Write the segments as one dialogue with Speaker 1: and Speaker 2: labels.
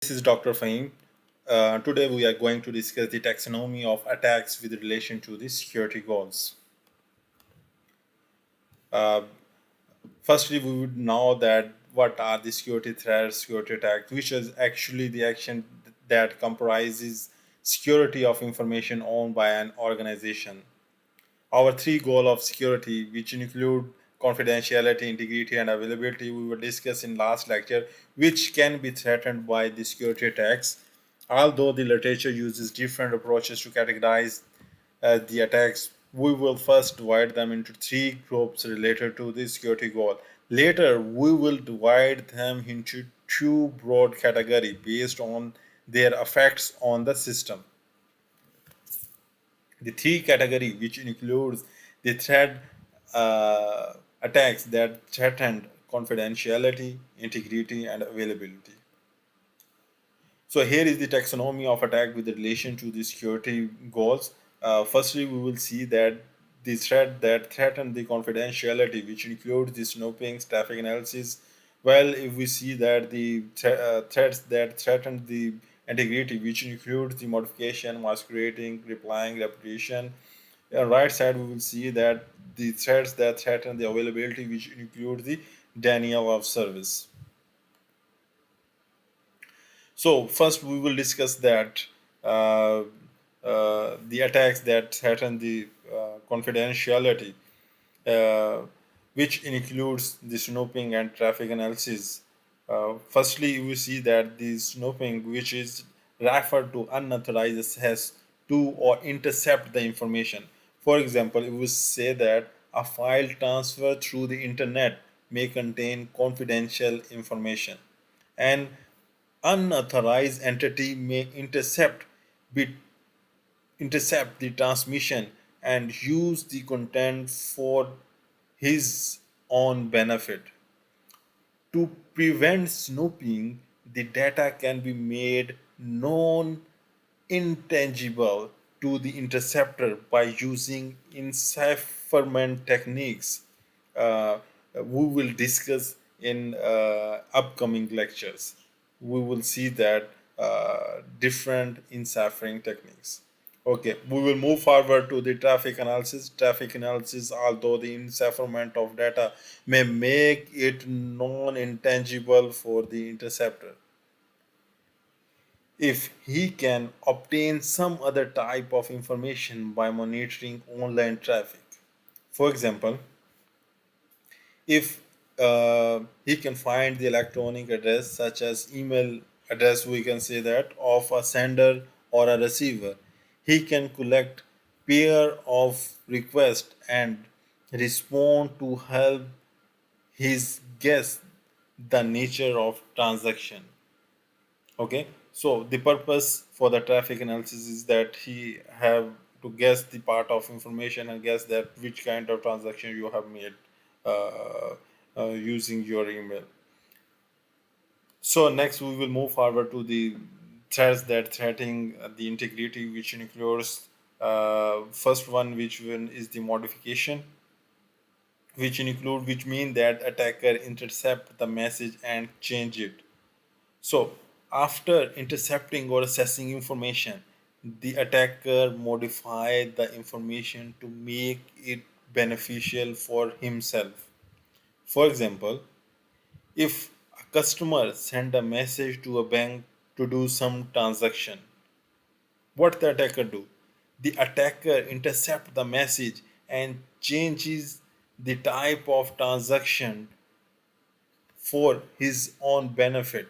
Speaker 1: This is Dr. Fahim. Today we are going to discuss the taxonomy of attacks with relation to the security goals. Uh, Firstly, we would know that what are the security threats, security attacks, which is actually the action that comprises security of information owned by an organization. Our three goals of security, which include confidentiality, integrity, and availability, we will discuss in last lecture, which can be threatened by the security attacks. Although the literature uses different approaches to categorize the attacks, we will first divide them into three groups related to the security goal. Later, we will divide them into two broad categories based on their effects on the system. The three category, which includes the threat attacks that threatened confidentiality, integrity, and availability. So here is the taxonomy of attack with relation to the security goals. Firstly, we will see that the threat that threaten the confidentiality, which includes the snooping, traffic analysis. Well, if we see that the threats that threaten the integrity, which includes the modification, masquerading, replying, reputation. On right side, we will see that the threats that threaten the availability, which include the denial of service. So first we will discuss that uh, the attacks that threaten the confidentiality, uh, which includes the snooping and traffic analysis. Firstly, we see that the snooping, which is referred to unauthorized access to or intercept the information. For example, if we say that a file transfer through the internet may contain confidential information, and unauthorized entity may be, intercept the transmission and use the content for his own benefit. To prevent snooping, the data can be made non intangible to the interceptor by using encipherment techniques. We will discuss in upcoming lectures. We will see that different enciphering techniques. Okay, we will move forward to the traffic analysis. Traffic analysis, although the encipherment of data may make it non-intangible for the interceptor, if he can obtain some other type of information by monitoring online traffic. For example, if he can find the electronic address such as email address, we can say that, of a sender or a receiver, he can collect pair of requests and respond to help his guess the nature of transaction. Okay, so the purpose for the traffic analysis is that he have to guess the part of information and guess that which kind of transaction you have made uh, using your email. So next we will move forward to the threats that threatening the integrity, which includes first one, which one is the modification, which mean that attacker intercept the message and change it. So, after intercepting or accessing information, the attacker modified the information to make it beneficial for himself. For example, if a customer send a message to a bank to do some transaction, what the attacker do? The attacker intercept the message and changes the type of transaction for his own benefit.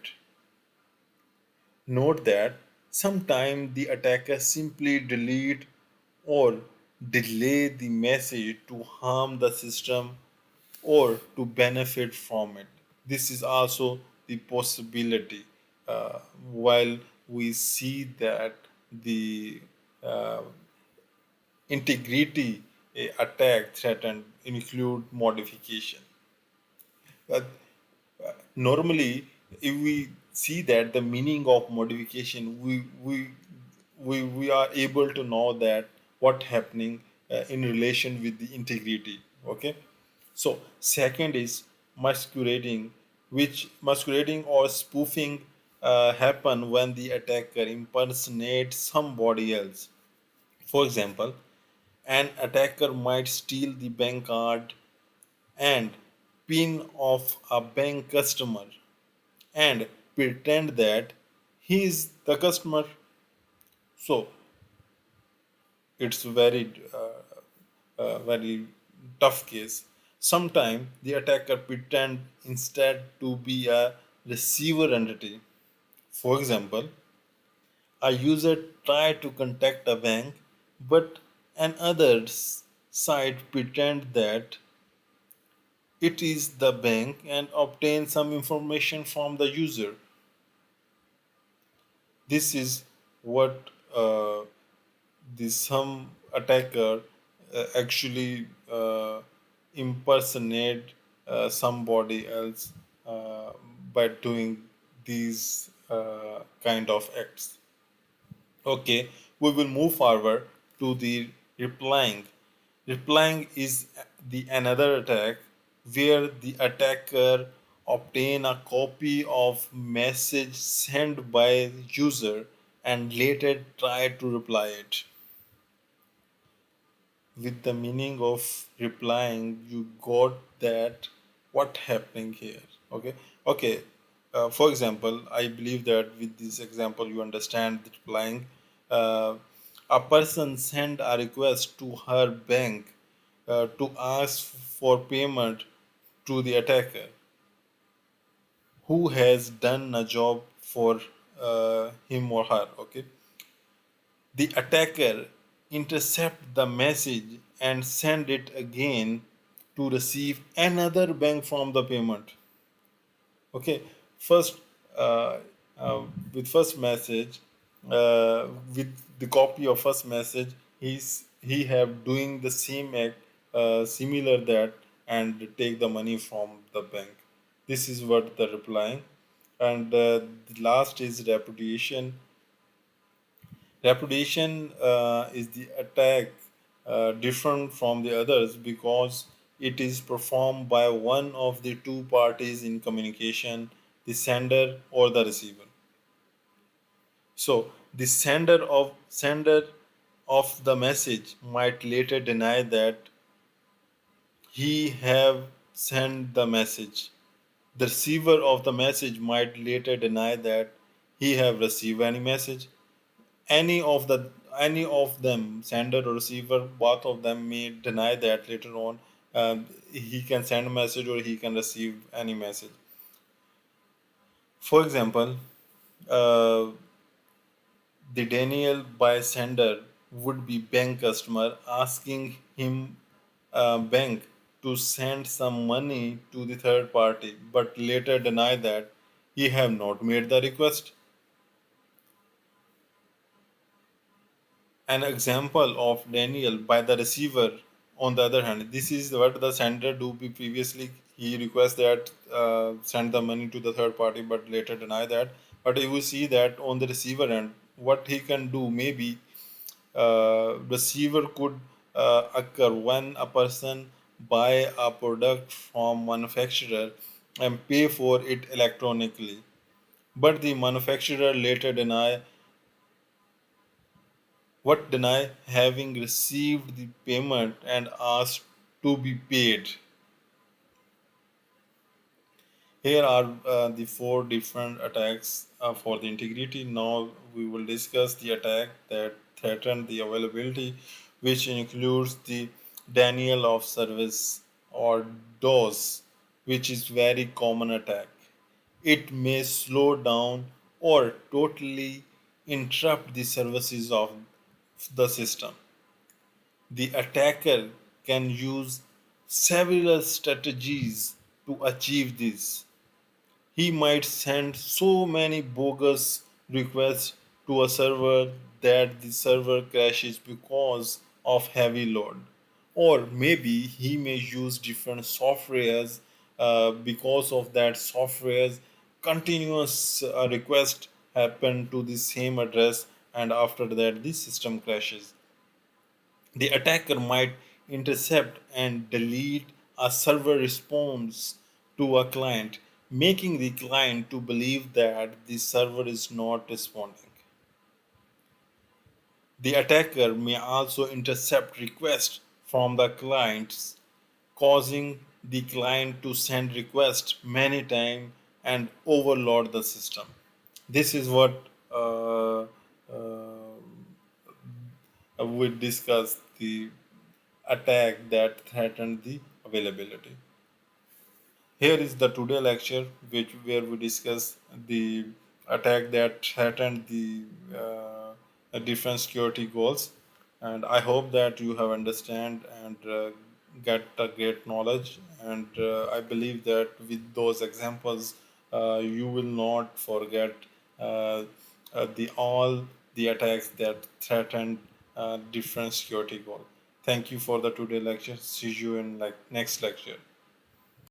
Speaker 1: Note that sometimes the attacker simply delete or delay the message to harm the system or to benefit from it. This is also the possibility. While we see that the uh, integrity attack threatened include modification. Uh, Normally, if we see that the meaning of modification, we are able to know that what happening in relation with the integrity. Okay, so second is masquerading, which masquerading or spoofing happen when the attacker impersonates somebody else. For example, an attacker might steal the bank card and pin of a bank customer and pretend that he is the customer. So it's very tough case. Sometimes the attacker pretend instead to be a receiver entity. For example, a user try to contact a bank, but another side pretend that it is the bank and obtain some information from the user. This is what the some attacker actually impersonate somebody else uh, by doing these kind of acts. Okay, we will move forward to the replying. Replying is the another attack where the attacker obtain a copy of message sent by user and later try to reply it. With the meaning of replying, you got that what happening here. Okay, okay. For example, I believe that with this example you understand the replying. uh, a person send a request to her bank to ask for payment to the attacker who has done a job for him or her. Okay, the attacker intercept the message and send it again to receive another bank from the payment. Okay, first uh, uh, with first message, with the copy of first message, he have doing the same act, similar that, and take the money from the bank. This is what the replying, and the last is repudiation. Repudiation is the attack different from the others because it is performed by one of the two parties in communication, the sender or the receiver. So the sender of the message might later deny that he have sent the message. The receiver of the message might later deny that he have received any message. Any of them, sender or receiver, both of them may deny that later on. He can send a message or he can receive any message. For example, uh, the denial by sender would be bank customer asking him bank to send some money to the third party but later deny that he have not made the request. An example of denial by the receiver, on the other hand, this is what the sender do be previously. He requests that send the money to the third party, but later deny that. But you will see that on the receiver end, what he can do maybe receiver could occur when a person buy a product from manufacturer and pay for it electronically, but the manufacturer later deny having received the payment and asked to be paid. Here are the four different attacks for the integrity. Now we will discuss the attack that threaten the availability, which includes the denial of service or DOS, which is very common attack. It may slow down or totally interrupt the services of the system. The attacker can use several strategies to achieve this. He might send so many bogus requests to a server that the server crashes because of heavy load. Or maybe he may use different softwares because of that software's continuous request happen to the same address, and after that the system crashes. The attacker might intercept and delete a server response to a client, making the client to believe that the server is not responding. The attacker may also intercept requests from the clients, causing the client to send requests many times and overload the system. This is what we discussed the attack that threatened the availability. Here is the today lecture, which where we discuss the attack that threatened different security goals, and I hope that you have understand and get a great knowledge. And I believe that with those examples, you will not forget uh, the all the attacks that threatened different security goal. Thank you for the today lecture. See you in like next lecture.